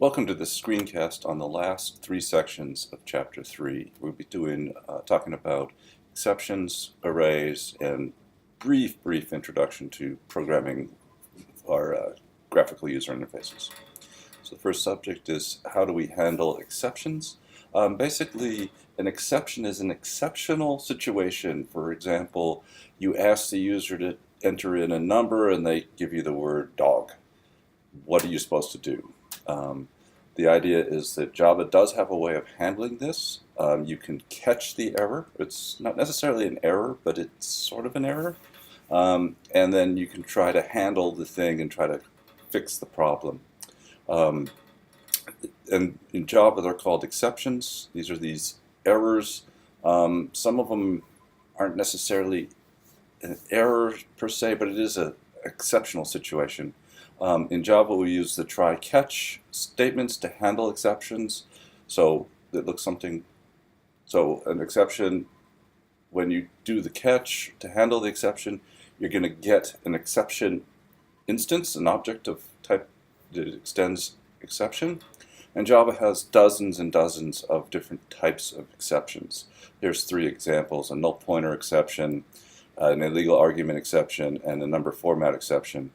Welcome to this screencast on the last three sections of Chapter 3. We'll be talking about exceptions, arrays, and brief introduction to programming our graphical user interfaces. So the first subject is how do we handle exceptions? Basically, an exception is an exceptional situation. For example, you ask the user to enter in a number and they give you the word dog. What are you supposed to do? The idea is that Java does have a way of handling this. You can catch the error. It's not necessarily an error, but it's sort of an error. And then you can try to handle the thing and try to fix the problem. And in Java, they're called exceptions. These are these errors. Some of them aren't necessarily an error per se, but it is an exceptional situation. In Java, we use the try-catch statements to handle exceptions. So it looks something. So an exception, when you do the catch to handle the exception, you're going to get an exception instance, an object of type that extends exception. And Java has dozens and dozens of different types of exceptions. Here's three examples: a null pointer exception, an illegal argument exception, and a number format exception.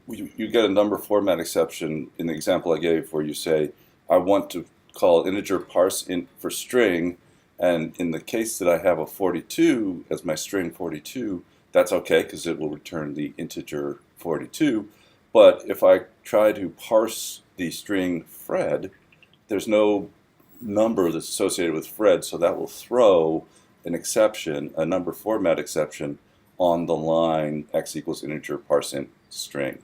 You get a number format exception in the example I gave where you say, I want to call integer parse int for string, and in the case that I have a 42 as my string 42, that's okay because it will return the integer 42. But if I try to parse the string Fred, there's no number that's associated with Fred, so that will throw an exception, a number format exception, on the line x equals integer parse int string.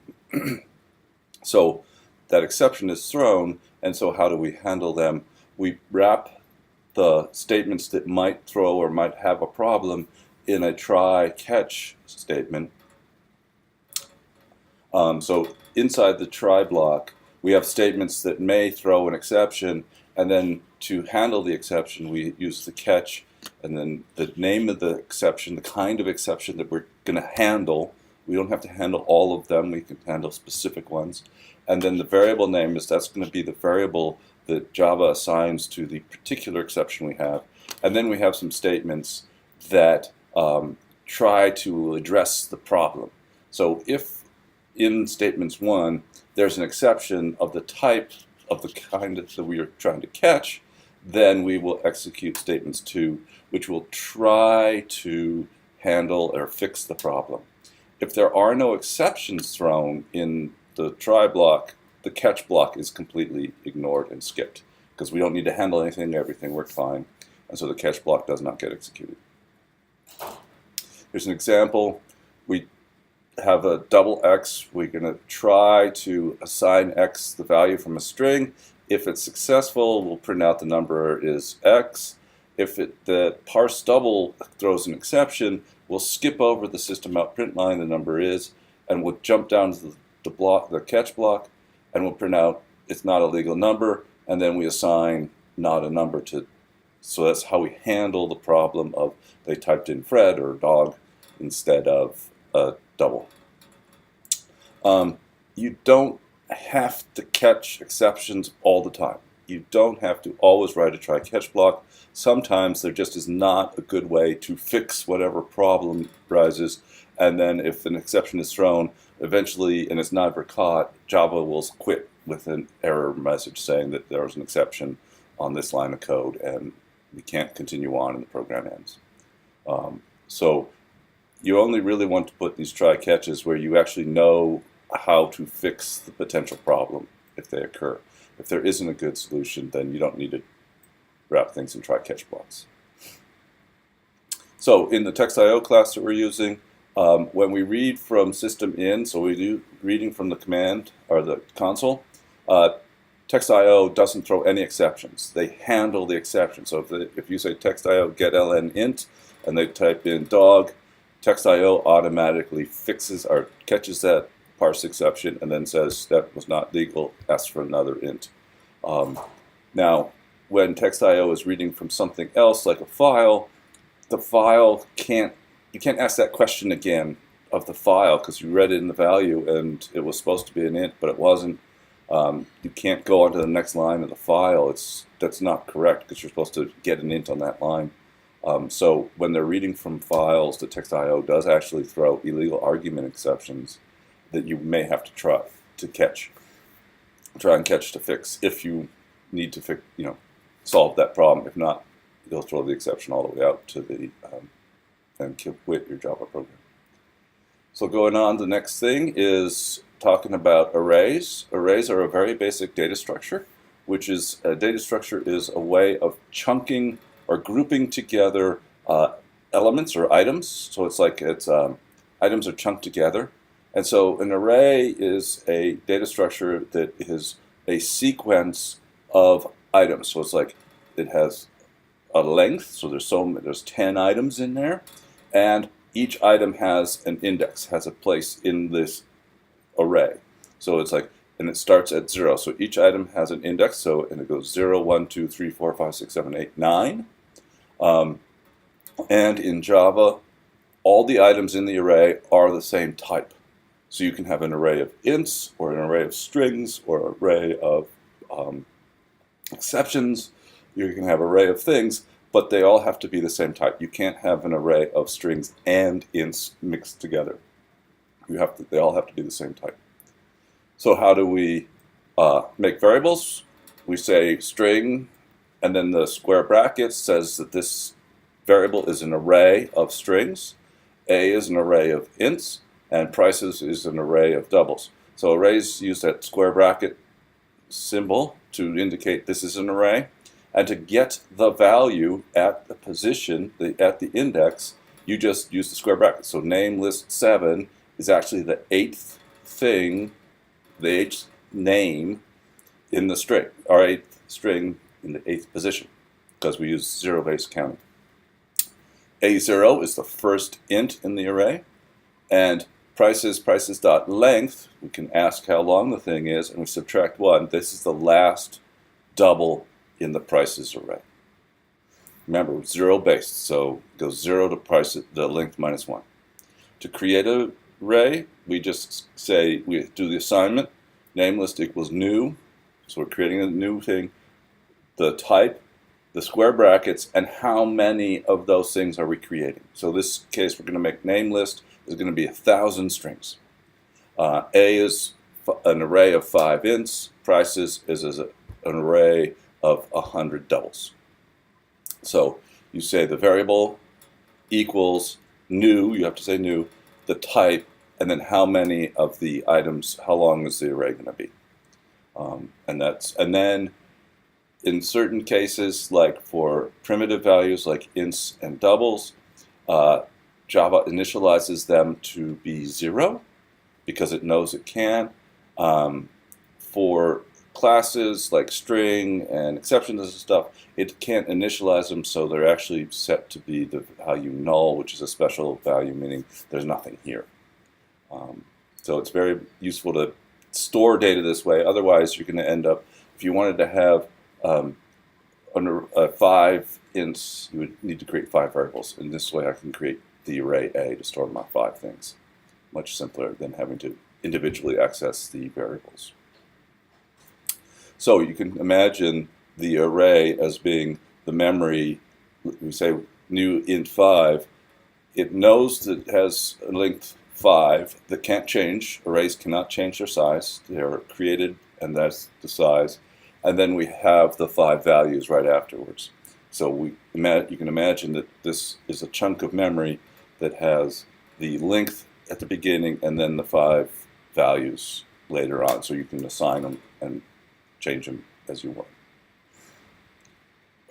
So that exception is thrown, and so how do we handle them? We wrap the statements that might throw or might have a problem in a try-catch statement. So inside the try block, we have statements that may throw an exception, and then to handle the exception, we use the catch, and then the name of the exception, the kind of exception that we're going to handle. We don't have to handle all of them. We can handle specific ones. And then the variable name that's going to be the variable that Java assigns to the particular exception we have. And then we have some statements that try to address the problem. So if in statements 1, there's an exception of the type of the kind that we are trying to catch, then we will execute statements 2, which will try to handle or fix the problem. If there are no exceptions thrown in the try block, the catch block is completely ignored and skipped because we don't need to handle anything, everything worked fine, and so the catch block does not get executed. Here's an example. We have a double x. We're going to try to assign x the value from a string. If it's successful, we'll print out the number is x. If the parse double throws an exception, we'll skip over the system out print line, the number is, and we'll jump down to the catch block, and we'll print out it's not a legal number, and then we assign not a number to. So that's how we handle the problem of they typed in Fred or dog instead of a double. You don't have to catch exceptions all the time. You don't have to always write a try-catch block. Sometimes there just is not a good way to fix whatever problem arises, and then if an exception is thrown, eventually, and it's not ever caught, Java will quit with an error message saying that there was an exception on this line of code, and we can't continue on and the program ends. So you only really want to put these try-catches where you actually know how to fix the potential problem if they occur. If there isn't a good solution, then you don't need to wrap things in try-catch blocks. So in the text.io class that we're using, when we read from system in, so we do reading from the command or the console, text.io doesn't throw any exceptions. They handle the exception. So if you say text.io get ln int and they type in dog, text.io automatically fixes or catches that parse exception and then says that was not legal, asks for another int. Now, when text.io is reading from something else like a file, the file you can't ask that question again of the file because you read it in the value and it was supposed to be an int, but it wasn't. You can't go on to the next line of the file. That's not correct because you're supposed to get an int on that line. So when they're reading from files, the text.io does actually throw illegal argument exceptions that you may have to try and catch to fix if you need to fix, solve that problem. If not, you'll throw the exception all the way out to the and quit your Java program. So going on, the next thing is talking about arrays. Arrays are a very basic data structure, which is a data structure is a way of chunking or grouping together elements or items. So it's like items are chunked together. And so an array is a data structure that is a sequence of items. So it's like it has a length. So there's 10 items in there, and each item has an index, has a place in this array. So it's like, and it starts at 0. So each item has an index. And it goes 0, 1, 2, 3, 4, 5, 6, 7, 8, 9. And in Java, all the items in the array are the same type. So you can have an array of ints, or an array of strings, or an array of exceptions. You can have an array of things, but they all have to be the same type. You can't have an array of strings and ints mixed together. They all have to be the same type. So how do we make variables? We say string, and then the square bracket says that this variable is an array of strings. A is an array of ints, and prices is an array of doubles. So arrays use that square bracket symbol to indicate this is an array. And to get the value at the position, at the index, you just use the square bracket. So name list 7 is actually the 8th thing, the 8th name in the string, our 8th string in the 8th position, because we use zero-based counting. A0 is the first int in the array, and prices.length, we can ask how long the thing is, and we subtract 1. This is the last double in the prices array. Remember, zero-based, so it goes 0 to the length minus 1. To create an array, we just say, we do the assignment, name list equals new, so we're creating a new thing, the type, the square brackets, and how many of those things are we creating. So in this case, we're going to make name list is going to be 1,000 strings. A is an array of 5 ints. Prices is an array of 100 doubles. So you say the variable equals new, you have to say new, the type, and then how many of the items, how long is the array going to be. And then in certain cases, like for primitive values like ints and doubles, Java initializes them to be 0 because it knows it can. For classes like string and exceptions and stuff, it can't initialize them, so they're actually set to be the value null, which is a special value, meaning there's nothing here. So it's very useful to store data this way. Otherwise, you're going to end up, if you wanted to have under 5 ints, you would need to create 5 variables. In this way, I can create the array A to store my 5 things. Much simpler than having to individually access the variables. So you can imagine the array as being the memory. We say new int 5. It knows that it has a length 5 that can't change. Arrays cannot change their size. They are created, and that's the size. And then we have the 5 values right afterwards. So you can imagine that this is a chunk of memory that has the length at the beginning and then the 5 values later on. So you can assign them and change them as you want.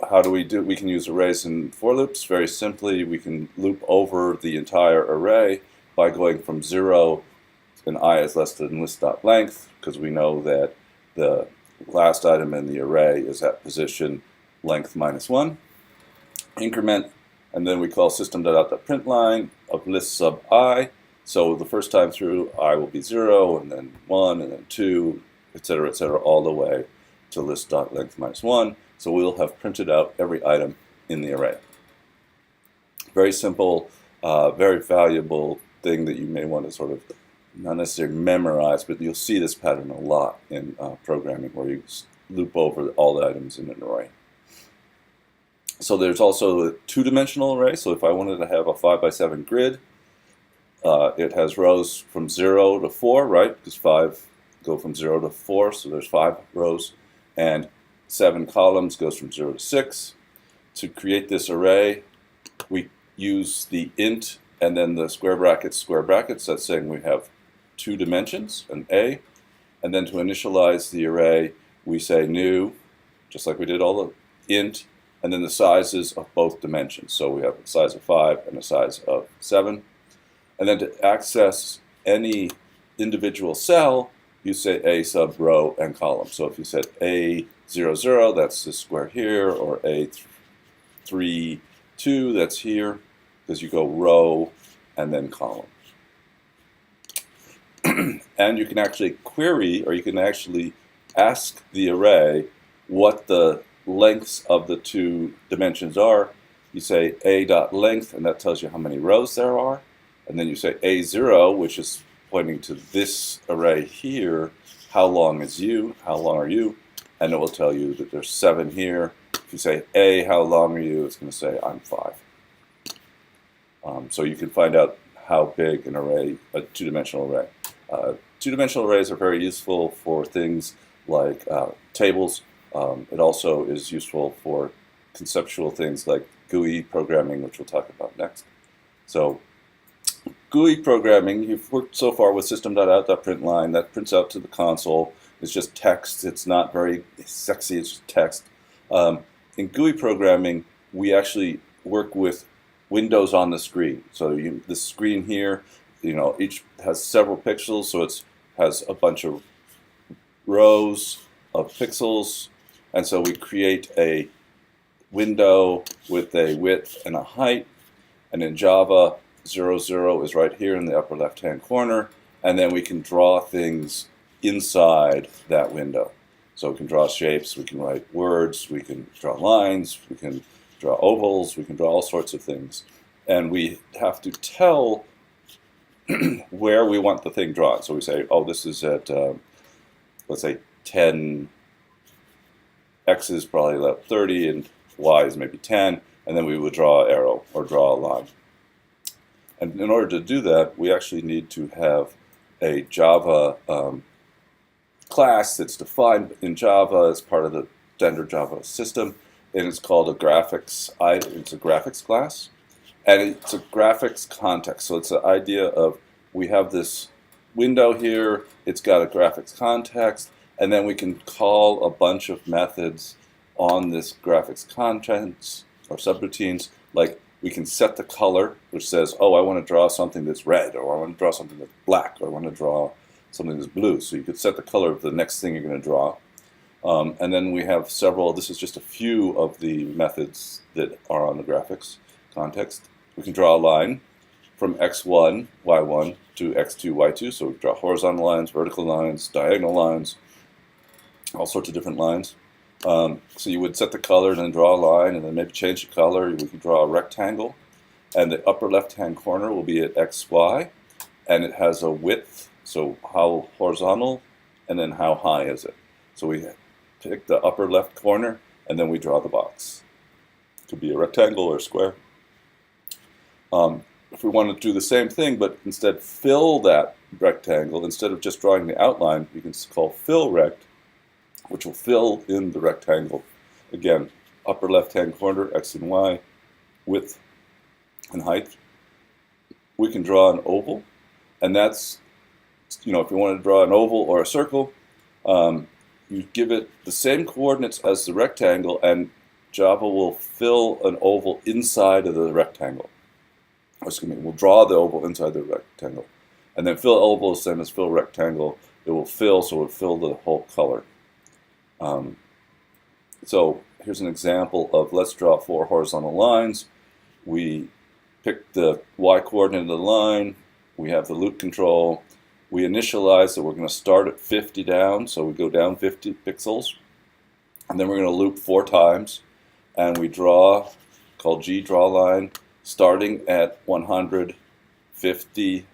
How do we do it? We can use arrays and for loops. Very simply, we can loop over the entire array by going from 0 and I is less than list.length, because we know that the last item in the array is at position length minus 1. Increment, and then we call system.out.println of list sub I. So the first time through, I will be 0, and then 1, and then 2, etc., all the way to list.length minus 1. So we'll have printed out every item in the array. Very simple, very valuable thing that you may want to sort of not necessarily memorize, but you'll see this pattern a lot in programming where you loop over all the items in an array. So there's also a two-dimensional array. So if I wanted to have a 5x7 grid, it has rows from 0 to 4, right? Because 5 go from 0 to 4, so there's 5 rows. And 7 columns goes from 0 to 6. To create this array, we use the int and then the square brackets. That's saying we have 2 dimensions, an A. And then to initialize the array, we say new, just like we did all the int, and then the sizes of both dimensions. So we have a size of 5 and a size of 7. And then to access any individual cell, you say A sub row and column. So if you said A00, that's this square here, or A32, that's here, because you go row and then column. And you can actually query, or you can actually ask the array what the lengths of the 2 dimensions are. You say a.length, and that tells you how many rows there are. And then you say a0, which is pointing to this array here, how long is you, how long are you, and it will tell you that there's 7 here. If you say A, how long are you, it's going to say I'm 5. So you can find out how big an array, a two-dimensional array. Two-dimensional arrays are very useful for things like tables. It also is useful for conceptual things like GUI programming, which we'll talk about next. So GUI programming, you've worked so far with system.out.println, that prints out to the console. It's just text. It's not very sexy. It's just text. In GUI programming, we actually work with windows on the screen. So the screen here, each has several pixels, so it has a bunch of rows of pixels, and so we create a window with a width and a height. And in Java, 0, 0 is right here in the upper left-hand corner, and then we can draw things inside that window. So we can draw shapes, we can write words, we can draw lines, we can draw ovals, we can draw all sorts of things. And we have to tell where we want the thing drawn. So we say, oh, this is at, let's say, 10, x is probably about 30, and y is maybe 10, and then we would draw an arrow or draw a line. And in order to do that, we actually need to have a Java class that's defined in Java as part of the standard Java system, and it's called a graphics. It's a graphics class, and it's a graphics context. So it's the idea of we have this window here. It's got a graphics context, and then we can call a bunch of methods on this graphics contents or subroutines. Like we can set the color, which says, oh, I want to draw something that's red, or I want to draw something that's black, or I want to draw something that's blue. So you could set the color of the next thing you're going to draw. And then we have several, this is just a few of the methods that are on the graphics context. We can draw a line from x1, y1 to x2, y2. So we draw horizontal lines, vertical lines, diagonal lines, all sorts of different lines. So you would set the color and then draw a line and then maybe change the color. We can draw a rectangle, and the upper left-hand corner will be at xy, and it has a width, so how horizontal, and then how high is it. So we pick the upper left corner, and then we draw the box. It could be a rectangle or a square. If we want to do the same thing, but instead fill that rectangle, instead of just drawing the outline, we can call fill rect, which will fill in the rectangle. Again, upper left-hand corner, x and y, width and height. We can draw an oval, and that's, if you want to draw an oval or a circle, you give it the same coordinates as the rectangle, and Java will fill an oval inside of the rectangle. Or excuse me, we'll draw the oval inside the rectangle. And then fill oval is the same as fill rectangle. It will fill, so it will fill the whole color. So here's an example of, let's draw 4 horizontal lines. We pick the y-coordinate of the line. We have the loop control. We initialize that we're going to start at 50 down, so we go down 50 pixels. And then we're going to loop 4 times. And we draw, called G draw line, starting at 150,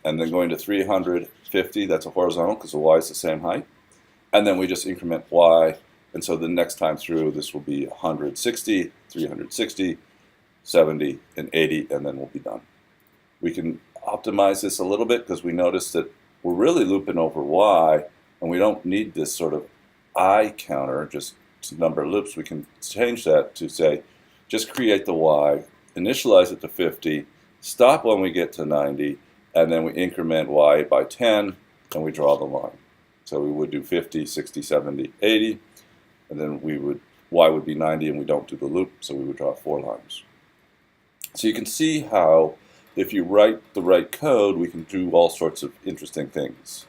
and then going to 350, that's a horizontal because the y is the same height. And then we just increment y, and so the next time through this will be 160, 360, 70, and 80, and then we'll be done. We can optimize this a little bit because we notice that we're really looping over y, and we don't need this sort of I counter, just number of loops. We can change that to say, just create the y, initialize it to 50, stop when we get to 90, and then we increment y by 10, and we draw the line. So we would do 50, 60, 70, 80, and then y would be 90, and we don't do the loop, so we would draw 4 lines. So you can see how if you write the right code, we can do all sorts of interesting things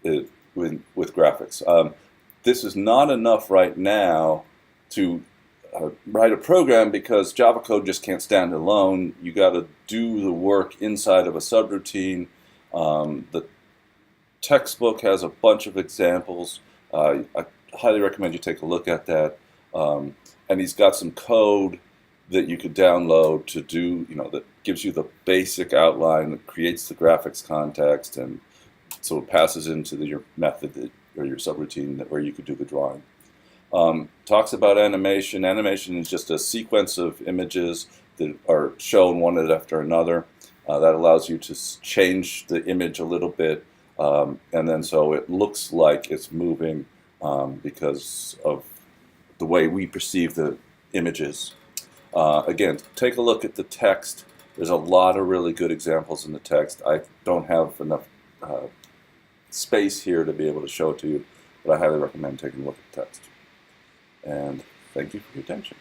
with graphics. This is not enough right now to write a program because Java code just can't stand alone. You got to do the work inside of a subroutine. The textbook has a bunch of examples. I highly recommend you take a look at that. And he's got some code that you could download to do, that gives you the basic outline, that creates the graphics context, and so it passes into your method or your subroutine where you could do the drawing. Talks about animation. Animation is just a sequence of images that are shown one after another. That allows you to change the image a little bit, and then so it looks like it's moving because of the way we perceive the images. Again, take a look at the text. There's a lot of really good examples in the text. I don't have enough space here to be able to show it to you, but I highly recommend taking a look at the text. And thank you for your attention.